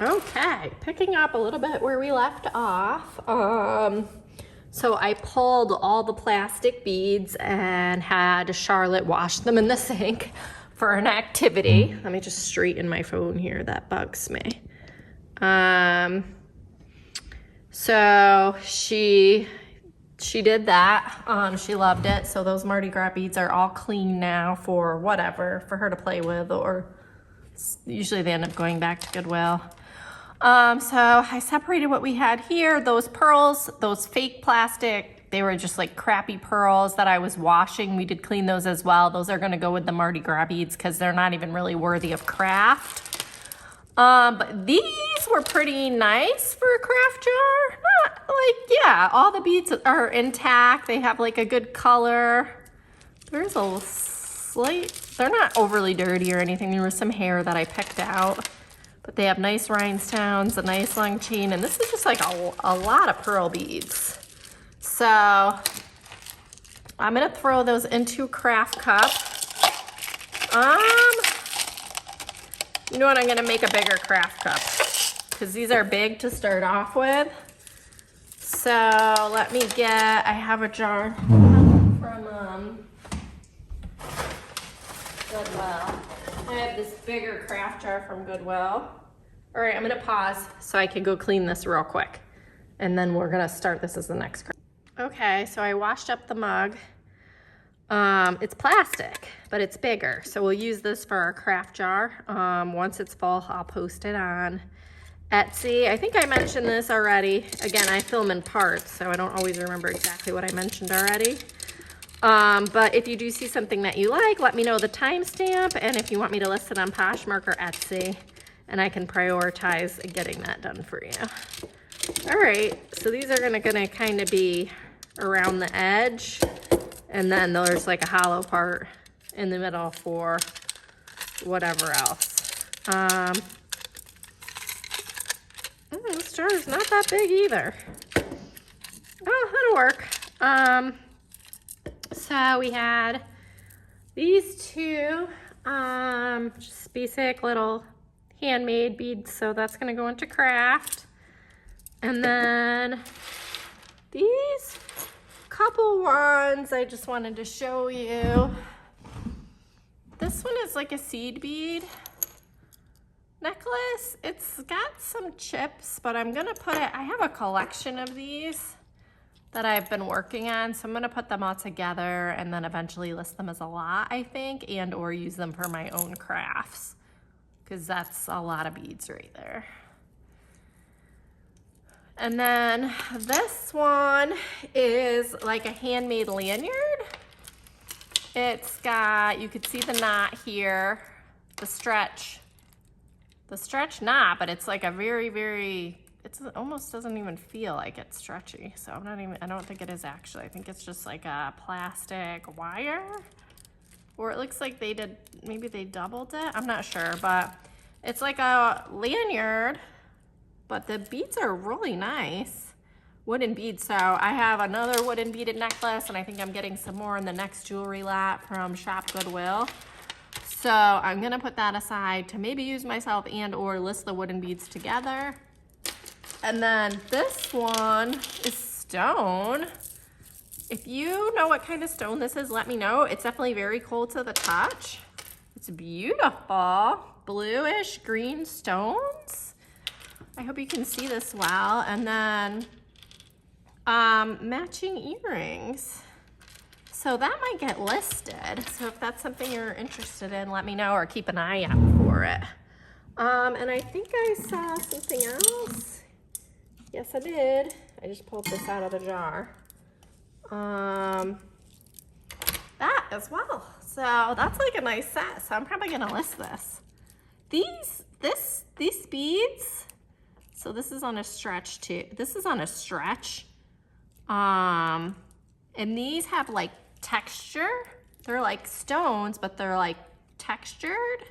Okay, picking up a little bit where we left off. So I pulled all the plastic beads and had Charlotte wash them in the sink for an activity. Let me just straighten my phone here, that bugs me. So she did that. She loved it. So those Mardi Gras beads are all clean now for whatever, for her to play with, or usually they end up going back to Goodwill. So I separated what we had here. Those pearls, those fake plastic, they were just like crappy pearls that I was washing. We did clean those as well. Those are gonna go with the Mardi Gras beads because they're not even really worthy of craft. But these were pretty nice for a craft jar. Not like, yeah, all the beads are intact. They have like a good color. There's a slight, they're not overly dirty or anything. There was some hair that I picked out. But they have nice rhinestones, a nice long chain, and this is just like a lot of pearl beads. So I'm gonna throw those into a craft cup. You know what, I'm gonna make a bigger craft cup because these are big to start off with. So let me get, I have a jar from Goodwill. I have this bigger craft jar from Goodwill. All right, I'm gonna pause so I can go clean this real quick. And then we're gonna start this as the next craft. Okay, so I washed up the mug. It's plastic, but it's bigger. So we'll use this for our craft jar. Once it's full, I'll post it on Etsy. I think I mentioned this already. Again, I film in parts, so I don't always remember exactly what I mentioned already. But if you do see something that you like, let me know the timestamp, and if you want me to list it on Poshmark or Etsy, and I can prioritize getting that done for you. All right, so these are gonna kind of be around the edge, and then there's like a hollow part in the middle for whatever else. This jar is not that big either. Oh, that'll work. So we had these two, just basic little handmade beads. So that's gonna go into craft. And then these couple ones I just wanted to show you. This one is like a seed bead necklace. It's got some chips, but I'm gonna put it, I have a collection of these that I've been working on, so I'm gonna put them all together and then eventually list them as a lot, I think, and or use them for my own crafts, because that's a lot of beads right there. And then this one is like a handmade lanyard. It's got, you could see the knot here, the stretch knot, but it's like a very, very, it almost doesn't even feel like it's stretchy. So I don't think it is actually. I think it's just like a plastic wire, or it looks like maybe they doubled it. I'm not sure, but it's like a lanyard, but the beads are really nice. Wooden beads. So I have another wooden beaded necklace, and I think I'm getting some more in the next jewelry lot from Shop Goodwill. So I'm gonna put that aside to maybe use myself and or list the wooden beads together. And then this one is stone. If you know what kind of stone this is, let me know. It's definitely very cool to the touch. It's beautiful, bluish green stones. I hope you can see this well. And then matching earrings. So that might get listed. So if that's something you're interested in, let me know or keep an eye out for it. And I think I saw something else. Yes, I did. I just pulled this out of the jar. That as well. So that's like a nice set. So I'm probably gonna list this. These beads. So this is on a stretch too. This is on a stretch. And these have like texture. They're like stones, but they're like textured.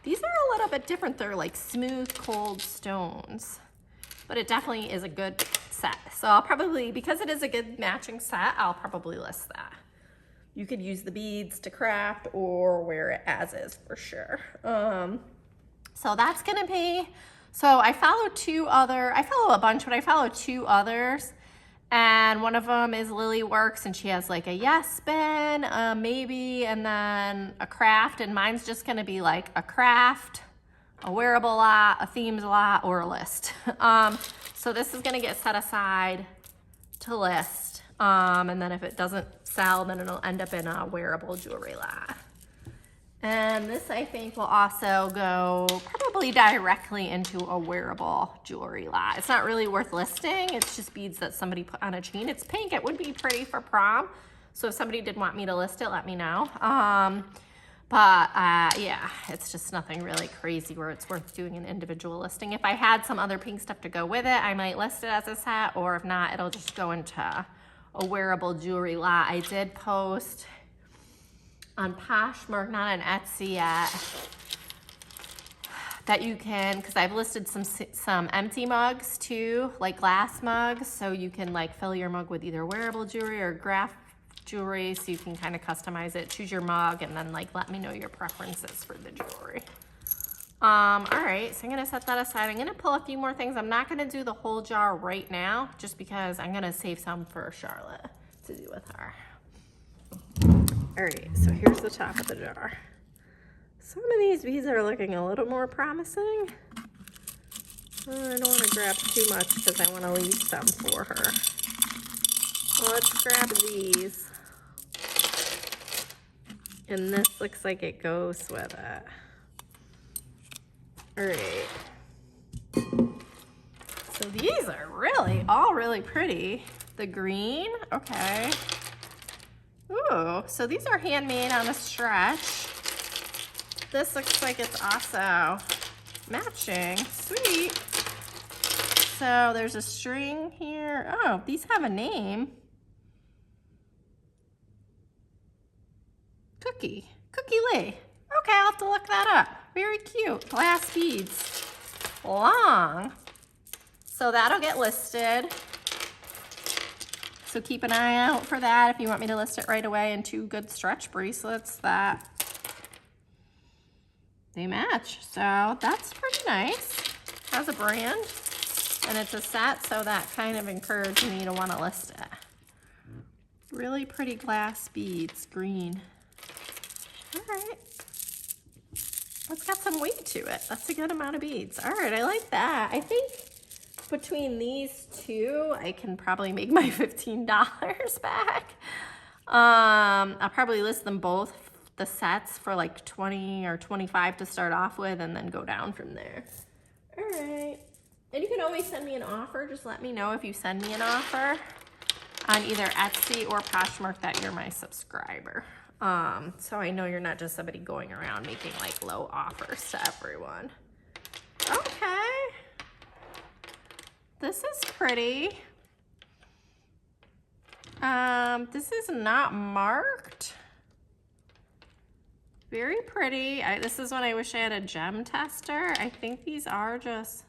These are a little bit different. They're like smooth, cold stones. But it definitely is a good set. So I'll probably, because it is a good matching set, I'll probably list that. You could use the beads to craft or wear it as is for sure. So that's gonna be So I follow a bunch, but I follow 2 others. And one of them is Lily Works, and she has like a yes bin, maybe, and then a craft. And mine's just gonna be like a craft, a wearable lot, a themes lot, or a list. So this is gonna get set aside to list. And then if it doesn't sell, then it'll end up in a wearable jewelry lot. And this, I think, will also go probably directly into a wearable jewelry lot. It's not really worth listing. It's just beads that somebody put on a chain. It's pink. It would be pretty for prom. So if somebody did want me to list it, let me know. Yeah, it's just nothing really crazy where it's worth doing an individual listing. If I had some other pink stuff to go with it, I might list it as a set, or if not, it'll just go into a wearable jewelry lot. I did post on Poshmark, not on Etsy yet, that you can, because I've listed some empty mugs too, like glass mugs, so you can like fill your mug with either wearable jewelry or graph jewelry, so you can kind of customize it, choose your mug, and then like let me know your preferences for the jewelry. All right, so I'm gonna set that aside. I'm gonna pull a few more things. I'm not gonna do the whole jar right now, just because I'm gonna save some for Charlotte to do with her. All right, so here's the top of the jar. Some of these beads are looking a little more promising. I don't want to grab too much because I want to leave some for her. So let's grab these. And this looks like it goes with it. All right. So these are all really pretty. The green, okay. Ooh, so these are handmade on a stretch. This looks like it's also matching. Sweet. So there's a string here. Oh, these have a name. Cookie Lee. Okay, I'll have to look that up. Very cute. Glass beads. Long. So that'll get listed. So keep an eye out for that if you want me to list it right away. And 2 good stretch bracelets that they match. So that's pretty nice. Has a brand and it's a set, so that kind of encouraged me to want to list it. Really pretty glass beads, green. All right. It's got some weight to it. That's a good amount of beads. All right, I like that. I think between these 2, I can probably make my $15 back. I'll probably list them both, the sets, for like 20 or 25 to start off with, and then go down from there. All right. And you can always send me an offer. Just let me know if you send me an offer on either Etsy or Poshmark that you're my subscriber. So I know you're not just somebody going around making like low offers to everyone. Okay. This is pretty. This is not marked. Very pretty. This is when I wish I had a gem tester. I think these are just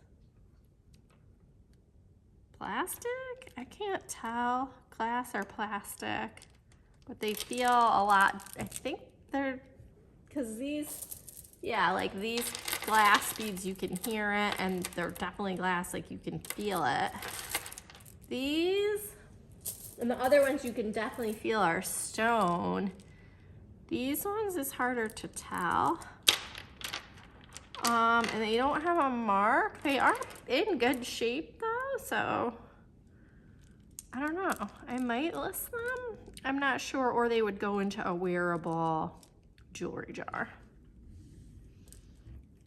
plastic. I can't tell, glass or plastic, but they feel a lot. I think they're, because these, yeah, like these glass beads, you can hear it, and they're definitely glass, like you can feel it. These, and the other ones you can definitely feel are stone. These ones is harder to tell. And they don't have a mark. They are in good shape though, so I don't know. I might list them. I'm not sure, or they would go into a wearable jewelry jar.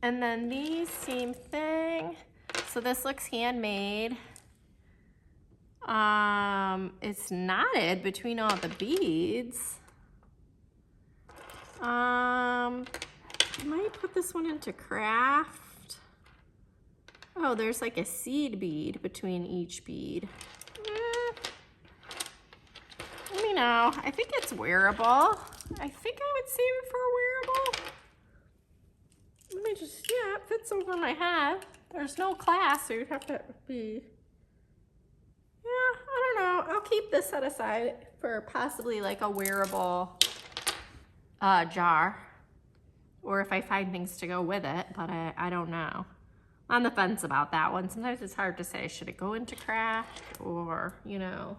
And then these, same thing. So this looks handmade. It's knotted between all the beads. I might put this one into craft. Oh, there's like a seed bead between each bead. Let me know. I think it's wearable. I think I would save it for a wearable. Let me just, yeah, it fits over my head. There's no clasp, so you'd have to be, yeah, I don't know. I'll keep this set aside for possibly like a wearable jar, or if I find things to go with it, but I don't know. on the fence about that one. Sometimes it's hard to say, should it go into craft or, you know.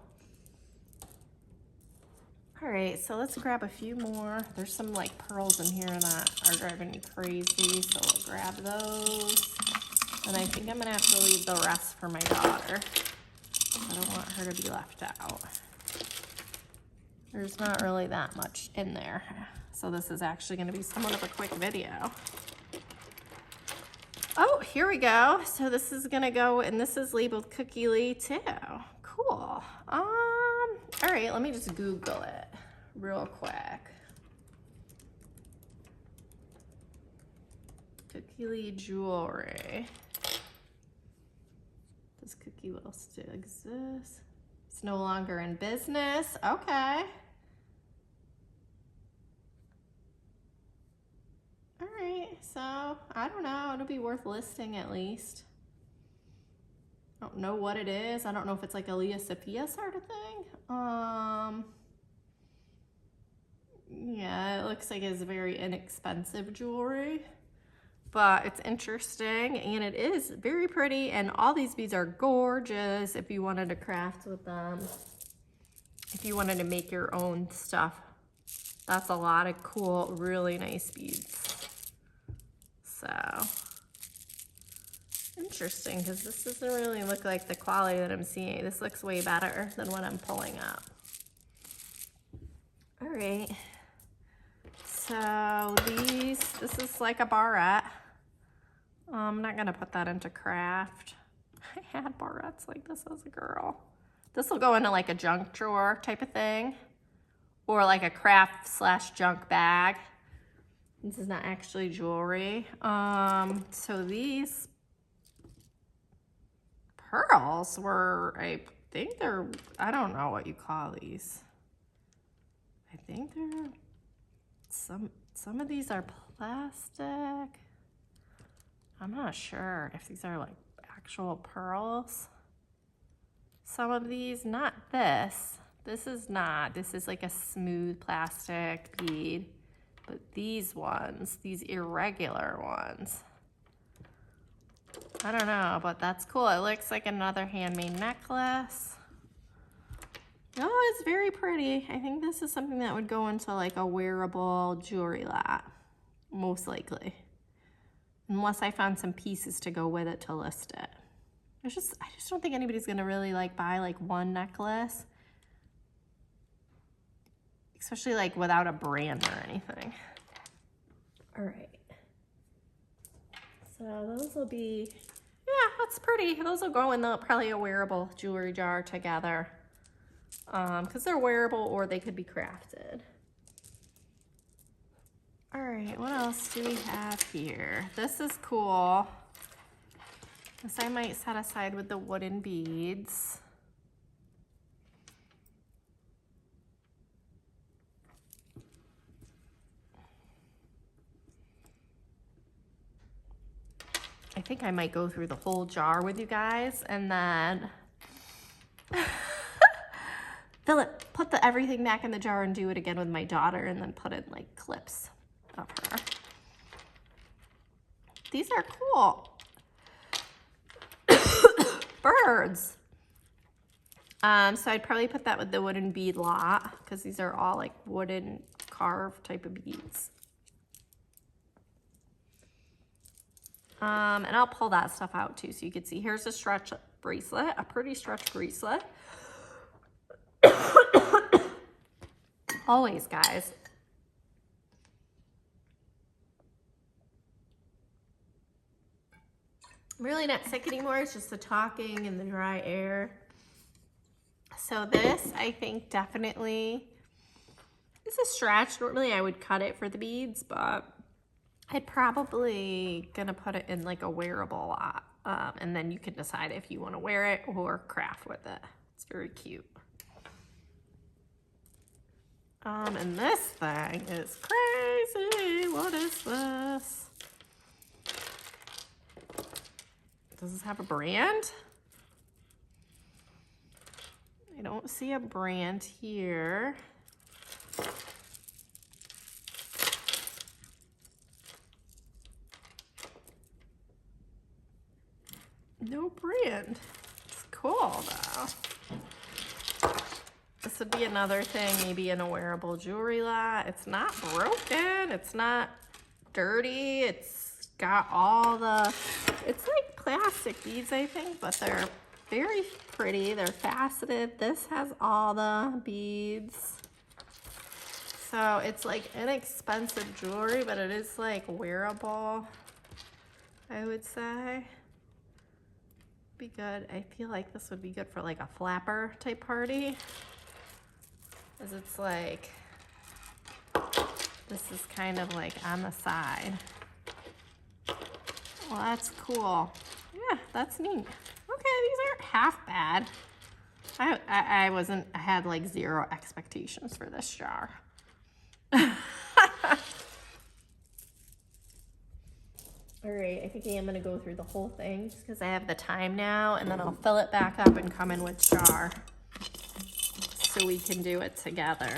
All right, so let's grab a few more. There's some like pearls in here that are driving me crazy, so we'll grab those. And I think I'm gonna have to leave the rest for my daughter. I don't want her to be left out. There's not really that much in there. So this is actually gonna be somewhat of a quick video. Oh, here we go. So this is gonna go, and this is labeled Cookie Lee too. Cool. All right, let me just Google it real quick. Cookie Lee Jewelry. Does Cookie Will still exist? It's no longer in business. Okay. All right, so I don't know. It'll be worth listing at least. I don't know what it is. I don't know if it's like a Leah Sophia sort of thing. Yeah, it looks like it's very inexpensive jewelry, but it's interesting and it is very pretty, and all these beads are gorgeous if you wanted to craft with them. If you wanted to make your own stuff, that's a lot of cool, really nice beads. So interesting, because this doesn't really look like the quality that I'm seeing. This looks way better than what I'm pulling up. All right, so this is like a barrette. I'm not gonna put that into craft. I had barrettes like this as a girl. This will go into like a junk drawer type of thing, or like a craft / junk bag. This is not actually jewelry. So these pearls were, I think they're, I don't know what you call these. I think they're, some of these are plastic. I'm not sure if these are like actual pearls. Some of these, not this. This is not. This is like a smooth plastic bead. But these ones, these irregular ones, I don't know, but that's cool. It looks like another handmade necklace. Oh, it's very pretty. I think this is something that would go into like a wearable jewelry lot, most likely. Unless I found some pieces to go with it to list it. I just don't think anybody's gonna really like buy like one necklace, especially like without a brand or anything. All right. So those will be, yeah, that's pretty. Those will go in probably a wearable jewelry jar together, because they're wearable or they could be crafted. All right, what else do we have here? This is cool. This I might set aside with the wooden beads. I think I might go through the whole jar with you guys and then fill it, put everything back in the jar and do it again with my daughter, and then put in like clips of her. These are cool. Birds. So I'd probably put that with the wooden bead lot, because these are all like wooden carved type of beads. And I'll pull that stuff out too, so you can see. Here's a stretch bracelet, a pretty stretch bracelet. Always, guys. I'm really not sick anymore. It's just the talking and the dry air. So this, I think, definitely is a stretch. Normally I would cut it for the beads, but I'd probably gonna put it in like a wearable lot. And then you can decide if you want to wear it or craft with it. It's very cute. And this thing is crazy. What is this? Does this have a brand? I don't see a brand here. No brand. It's cool though. This would be another thing, maybe in a wearable jewelry lot. It's not broken. It's not dirty. It's got all the, it's like plastic beads, I think, but they're very pretty. They're faceted. This has all the beads. So it's like inexpensive jewelry, but it is like wearable, I would say. Be good. I feel like this would be good for like a flapper type party. As it's like, this is kind of like on the side. Well, that's cool. Yeah, that's neat. Okay, these aren't half bad. I had like zero expectations for this jar. All right, I think I am gonna go through the whole thing just because I have the time now, and then I'll fill it back up and come in with jar so we can do it together.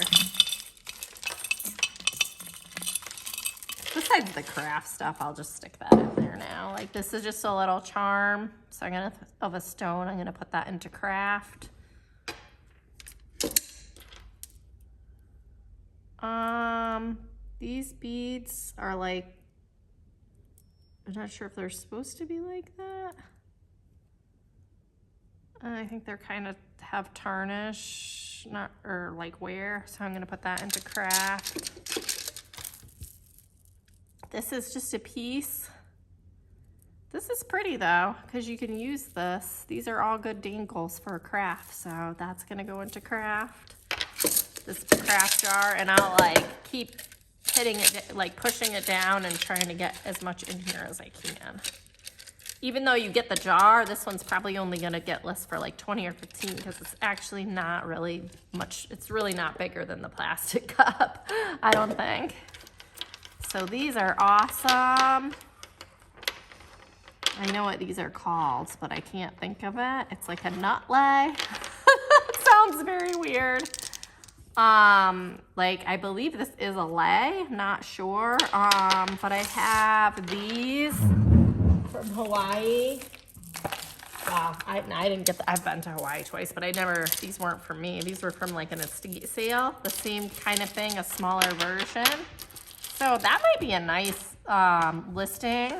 Besides the craft stuff, I'll just stick that in there now. Like this is just a little charm. So I'm gonna, of a stone, I'm gonna put that into craft. These beads are like, I'm not sure if they're supposed to be like that. I think they're kind of have tarnish, not, or like wear. So I'm gonna put that into craft. This is just a piece. This is pretty though, because you can use this. These are all good dangles for a craft. So that's gonna go into craft. This craft jar, and I'll like keep hitting it, like pushing it down and trying to get as much in here as I can. Even though you get the jar, this one's probably only gonna get list for like 20 or 15 because it's actually not really much. It's really not bigger than the plastic cup, I don't think. So these are awesome. I know what these are called, but I can't think of it. It's like a nut lay. It sounds very weird. Like I believe this is a lei, not sure. But I have these from Hawaii. Wow, I didn't get I've been to Hawaii twice, but these weren't for me. These were from like an estate sale, the same kind of thing, a smaller version. So that might be a nice listing.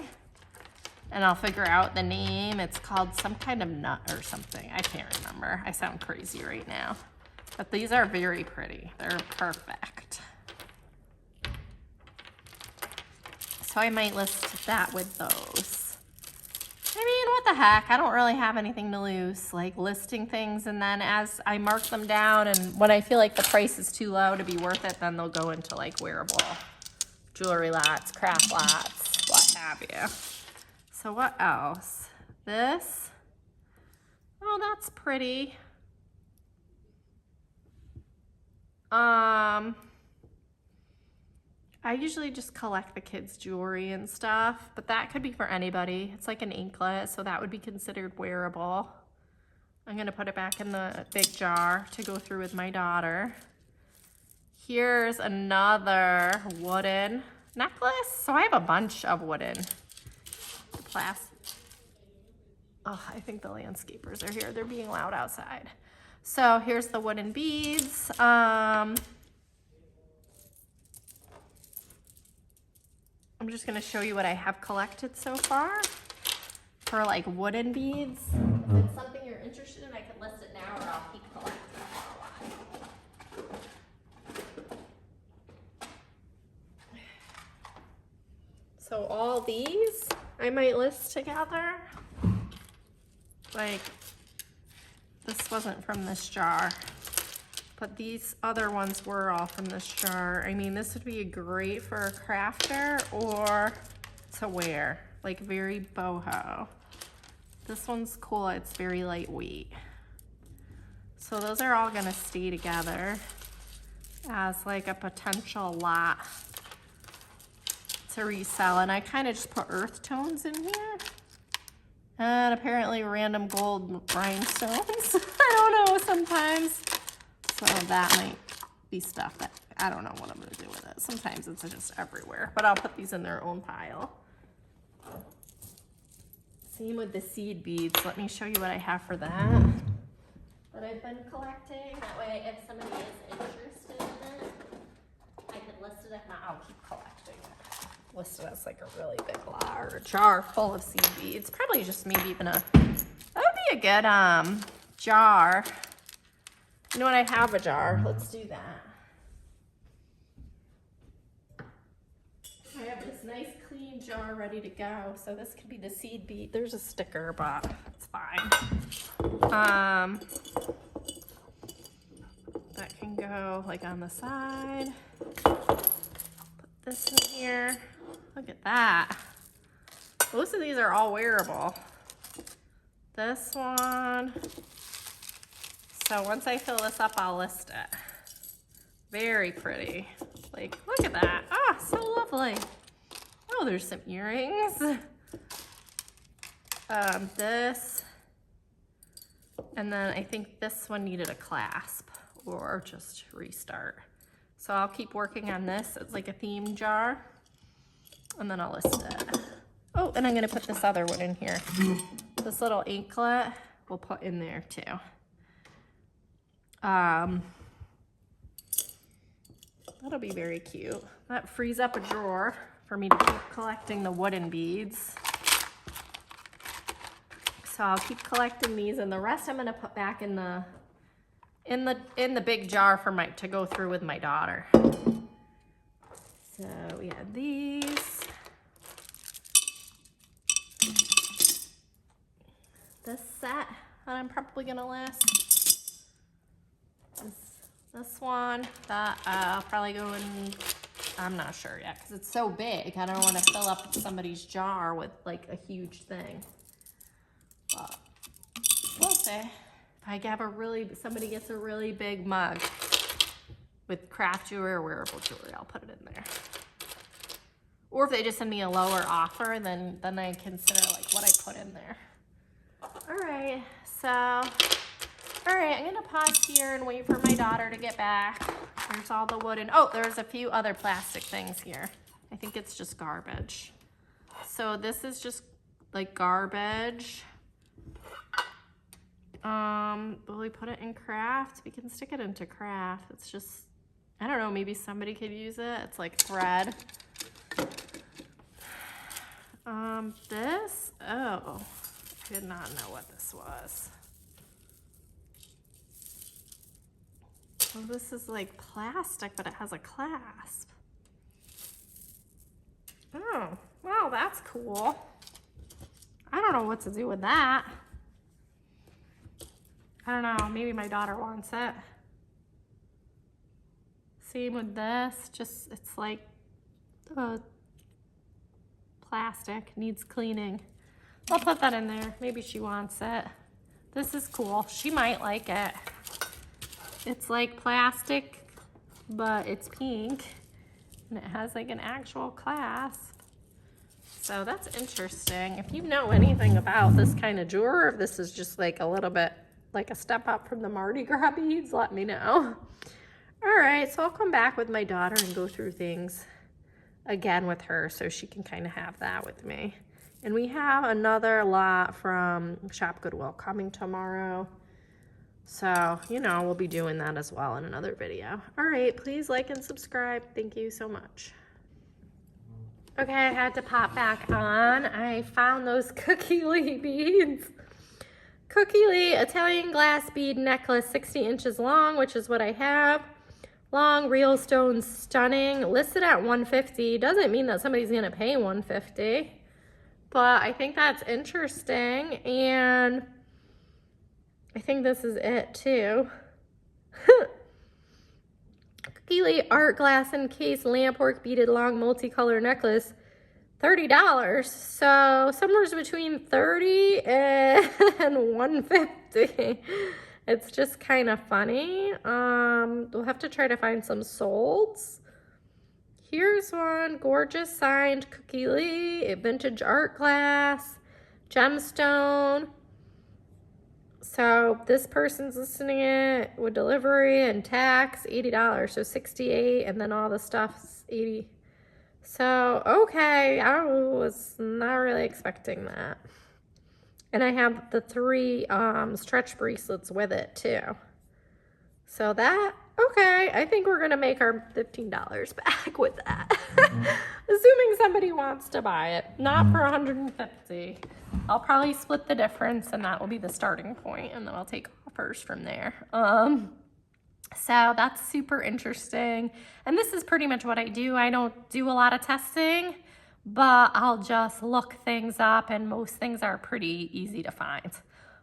And I'll figure out the name. It's called some kind of nut or something. I can't remember. I sound crazy right now. But these are very pretty. They're perfect. So I might list that with those. I mean, what the heck? I don't really have anything to lose. Like listing things, and then as I mark them down, and when I feel like the price is too low to be worth it, then they'll go into like wearable jewelry lots, craft lots, what have you. So what else? This. Oh, that's pretty. I usually just collect the kids' jewelry and stuff, but that could be for anybody. It's like an anklet, so that would be considered wearable. I'm gonna put it back in the big jar to go through with my daughter. Here's another wooden necklace. So I have a bunch of wooden plastic. Oh, I think the landscapers are here. They're being loud outside. So here's the wooden beads. I'm just gonna show you what I have collected so far for like wooden beads. If it's something you're interested in, I can list it now, or I'll keep collecting for a while. So all these I might list together. Like, this wasn't from this jar, but these other ones were all from this jar. I mean, this would be great for a crafter or to wear, like very boho. This one's cool, it's very lightweight. So those are all gonna stay together as like a potential lot to resell. And I kind of just put earth tones in here. And apparently random gold rhinestones. I don't know, sometimes. So that might be stuff that, I don't know what I'm gonna do with it. Sometimes it's just everywhere, but I'll put these in their own pile. Same with the seed beads. Let me show you what I have for that I've been collecting. That way, if somebody is interested in it, I can list it. If not, I'll keep collecting it. List it as like a really big large jar full of seed beads. Probably just maybe even that would be a good jar. You know what? I have a jar. Let's do that. I have this nice clean jar ready to go. So this could be the seed bead. There's a sticker, but it's fine. That can go like on the side. Put this in here. Look at that. Most of these are all wearable. This one. So once I fill this up, I'll list it. Very pretty. Like, look at that. Ah, so lovely. Oh, there's some earrings. This. And then I think this one needed a clasp or just restart. So I'll keep working on this. It's like a theme jar. And then I'll list it. Oh, and I'm gonna put this other one in here. This little anklet we'll put in there too. That'll be very cute. That frees up a drawer for me to keep collecting the wooden beads. So I'll keep collecting these, and the rest I'm gonna put back in the big jar for to go through with my daughter. So we have these. This set that I'm probably gonna list. This one that I'll probably go in, I'm not sure yet because it's so big. I don't want to fill up somebody's jar with like a huge thing. But we'll see. If I have somebody gets a really big mug with craft jewelry or wearable jewelry, I'll put it in there. Or if they just send me a lower offer, then I consider like what I put in there. All right, I'm gonna pause here and wait for my daughter to get back. There's all the wooden, oh, there's a few other plastic things here. I think it's just garbage. So this is just like garbage. Will we put it in craft? We can stick it into craft. It's just, I don't know, maybe somebody could use it. It's like thread. This, oh, I did not know what this was. Oh, this is like plastic, but it has a clasp. Oh, wow, that's cool. I don't know what to do with that. I don't know, maybe my daughter wants it. Same with this, just, it's like plastic, needs cleaning. I'll put that in there, maybe she wants it. This is cool, she might like it. It's like plastic, but it's pink, and it has like an actual clasp. So that's interesting. If you know anything about this kind of jewelry, or if this is just like a little bit like a step up from the Mardi Gras beads, let me know. All right, so I'll come back with my daughter and go through things again with her so she can kind of have that with me. And we have another lot from Shop Goodwill coming tomorrow. So, you know, we'll be doing that as well in another video. All right, please like and subscribe. Thank you so much. Okay, I had to pop back on. I found those Cookie Lee beads. Cookie Lee Italian glass bead necklace, 60 inches long, which is what I have. Long, real stones, stunning. Listed at $150. Doesn't mean that somebody's gonna pay $150. But I think that's interesting, and I think this is it too. Cookie Lee art glass encased lampwork beaded long multicolor necklace, $30. So somewhere between $30 and $150. It's just kind of funny. We'll have to try to find some solds. Here's one, gorgeous signed Cookie Lee, a vintage art glass, gemstone. So this person's listing it with delivery and tax, $80, so $68, and then all the stuff's $80. So, okay, I was not really expecting that. And I have the 3 stretch bracelets with it too. So that, okay, I think we're gonna make our $15 back with that. Assuming somebody wants to buy it, not for $150. I'll probably split the difference and that will be the starting point, and then I'll take offers from there. So that's super interesting. And this is pretty much what I do. I don't do a lot of testing, but I'll just look things up, and most things are pretty easy to find.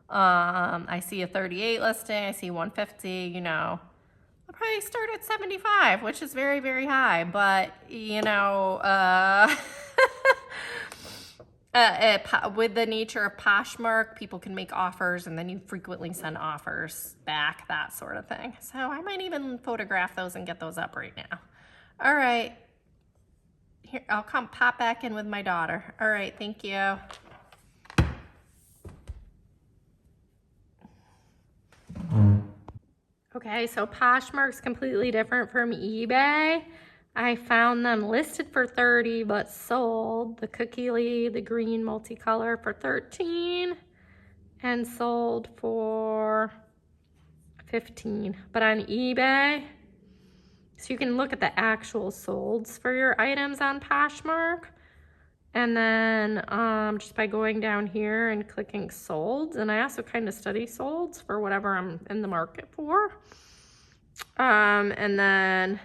I see a 38 listing, I see 150, you know, I'll probably start at 75, which is very, very high, but you know, with the nature of Poshmark, people can make offers and then you frequently send offers back, that sort of thing. So I might even photograph those and get those up right now. All right. Here, I'll come pop back in with my daughter. All right, thank you. Okay, so Poshmark's completely different from eBay. I found them listed for 30, but sold the Cookie, the green multicolor, for 13, and sold for 15. But on eBay, so you can look at the actual solds for your items on Poshmark, and then just by going down here and clicking solds, and I also kind of study solds for whatever I'm in the market for. And then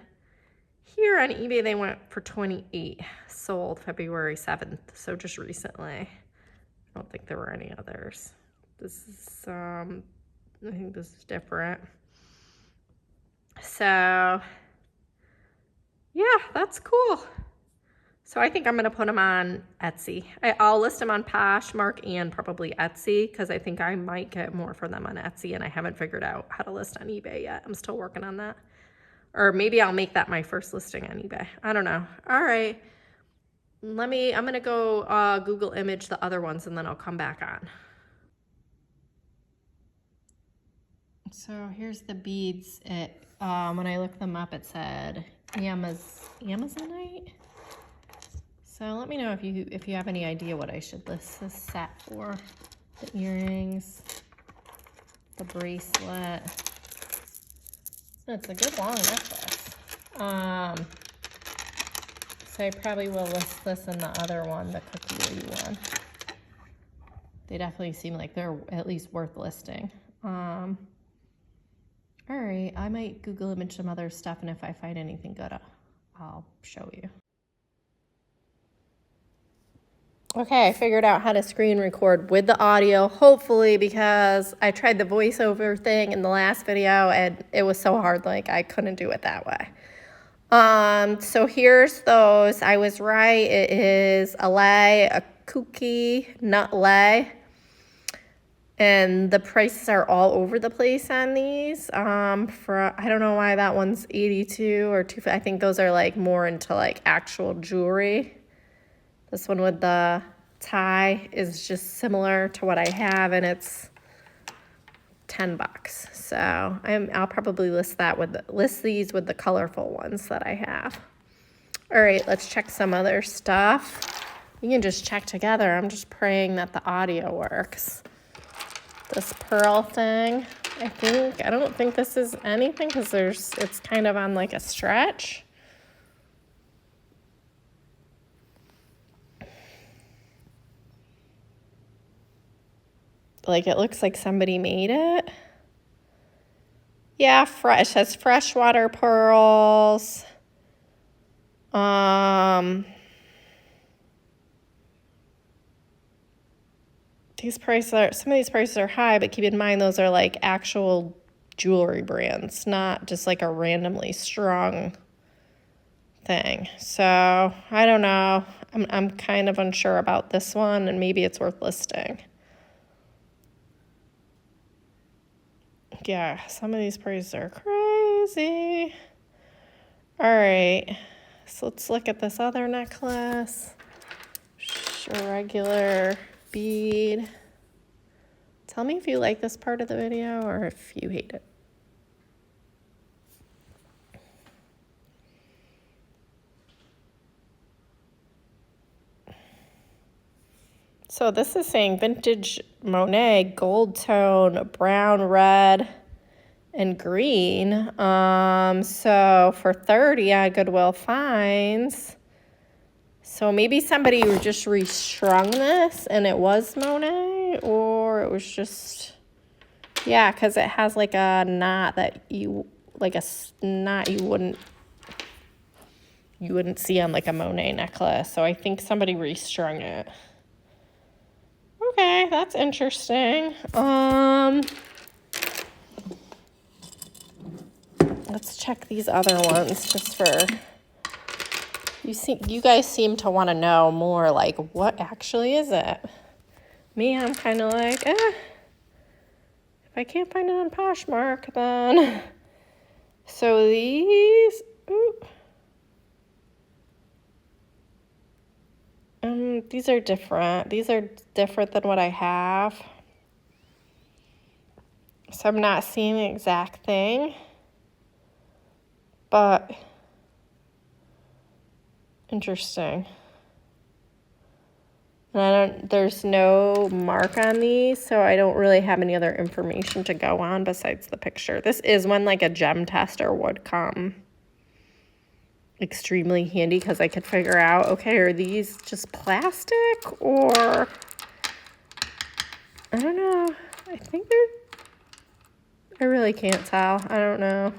here on eBay, they went for 28, sold February 7th, so just recently. I don't think there were any others. This is, I think this is different. So, yeah, that's cool. So I think I'm gonna put them on Etsy. I'll list them on Poshmark and probably Etsy, because I think I might get more for them on Etsy, and I haven't figured out how to list on eBay yet. I'm still working on that. Or maybe I'll make that my first listing on eBay. I don't know. All right. I'm gonna go Google image the other ones, and then I'll come back on. So here's the beads. When I looked them up, it said Amazonite. So let me know if you have any idea what I should list this set for. The earrings, the bracelet. It's a good long necklace. So I probably will list this and the other one, the Cookie one. They definitely seem like they're at least worth listing. All right, I might Google image some other stuff, and if I find anything good, I'll show you. Okay, I figured out how to screen record with the audio, hopefully, because I tried the voiceover thing in the last video and it was so hard, like I couldn't do it that way. So here's those. I was right. It is a lei, a cookie, nut lei. And the prices are all over the place on these. I don't know why that one's 82 or 2. I think those are like more into like actual jewelry. This one with the tie is just similar to what I have, and it's $10. So I'll probably list these with the colorful ones that I have. All right, let's check some other stuff. We can just check together. I'm just praying that the audio works. This pearl thing, I don't think this is anything, because it's kind of on like a stretch. Like it looks like somebody made it. Yeah, fresh. It has freshwater pearls. Some of these prices are high, but keep in mind those are like actual jewelry brands, not just like a randomly strung thing. So I don't know. I'm kind of unsure about this one, and maybe it's worth listing. Yeah, some of these prices are crazy. All right, so let's look at this other necklace. Just a regular bead. Tell me if you like this part of the video or if you hate it. So this is saying vintage Monet, gold tone, brown, red, and green. So for 30 at Goodwill Finds. So maybe somebody just restrung this and it was Monet, or it was just, yeah, because it has like a knot that you, like a knot you wouldn't see on like a Monet necklace. So I think somebody restrung it. Okay, that's interesting. Let's check these other ones just for, you guys seem to want to know more, like, what actually is it? Me, I'm kind of like, if I can't find it on Poshmark, then. So these, these are different. These are different than what I have. So I'm not seeing the exact thing, but interesting. And there's no mark on these, so I don't really have any other information to go on besides the picture. This is when like a gem tester would come extremely handy, because I could figure out, okay, are these just plastic, or I don't know. I think I really can't tell. I don't know.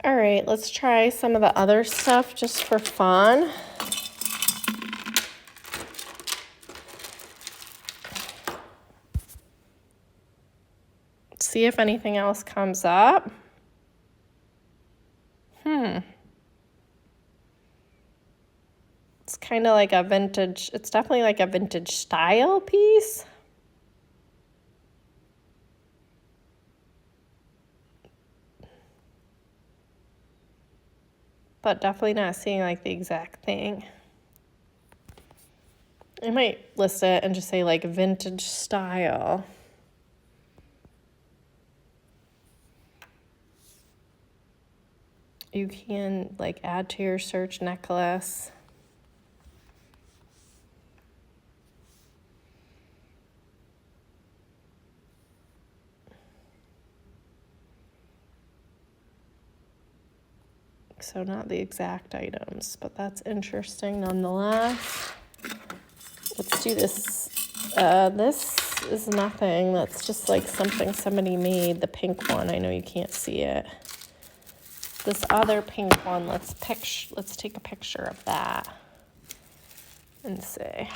All right, let's try some of the other stuff just for fun. See if anything else comes up. It's kind of like a vintage, it's definitely like a vintage style piece. But definitely not seeing like the exact thing. I might list it and just say like vintage style. You can like add to your search necklace. So not the exact items, but that's interesting nonetheless. Let's do this. This is nothing. That's just like something somebody made, the pink one. I know you can't see it. This other pink one, let's take a picture of that and see.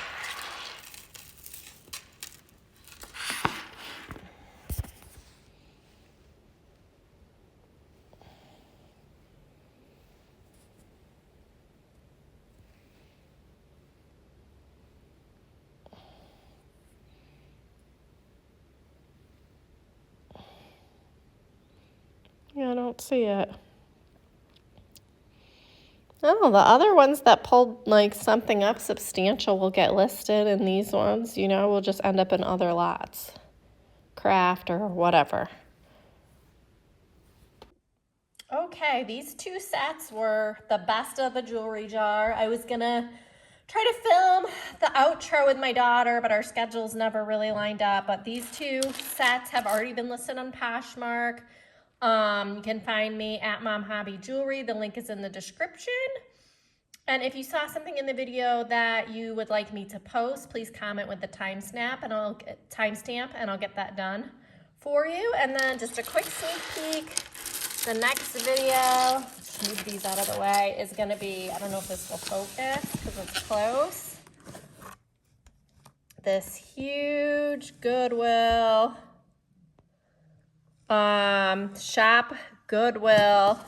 Yeah, I don't see it. Oh, the other ones that pulled like something up substantial will get listed, and these ones, you know, will just end up in other lots, craft or whatever. Okay, these two sets were the best of the jewelry jar. I was gonna try to film the outro with my daughter, but our schedules never really lined up. But these two sets have already been listed on Poshmark. You can find me at Mom Hobby Jewelry. The link is in the description. And if you saw something in the video that you would like me to post, please comment with the timestamp and I'll get that done for you. And then just a quick sneak peek. The next video, let's move these out of the way, is going to be, I don't know if this will focus because it's close. This huge Goodwill, shop Goodwill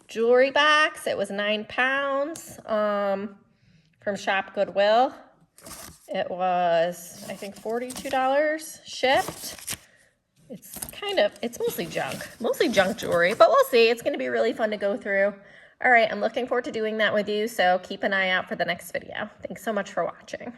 jewelry box. It was £9 from Shop Goodwill. It was, I think, $42 shipped. It's mostly junk jewelry, but we'll see. It's going to be really fun to go through. All right, I'm looking forward to doing that with you, so keep an eye out for the next video. Thanks so much for watching.